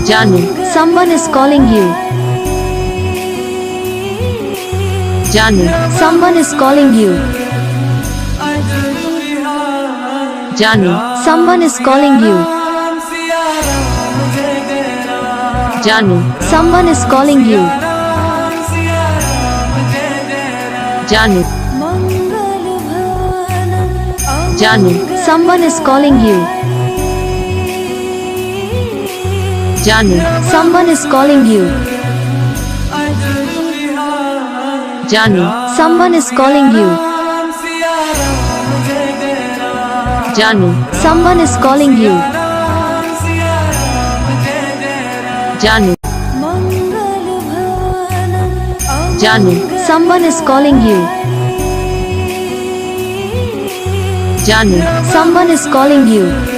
Janu, someone is calling you. Janu, someone is calling you. Janu, someone is calling you. Janu, someone is calling you. Janu, Janu, someone is calling you. Janu, someone is calling you. Janu, someone is calling you. Janu, someone is calling you. Janu, Janu, someone is calling you. Janu, someone is calling you.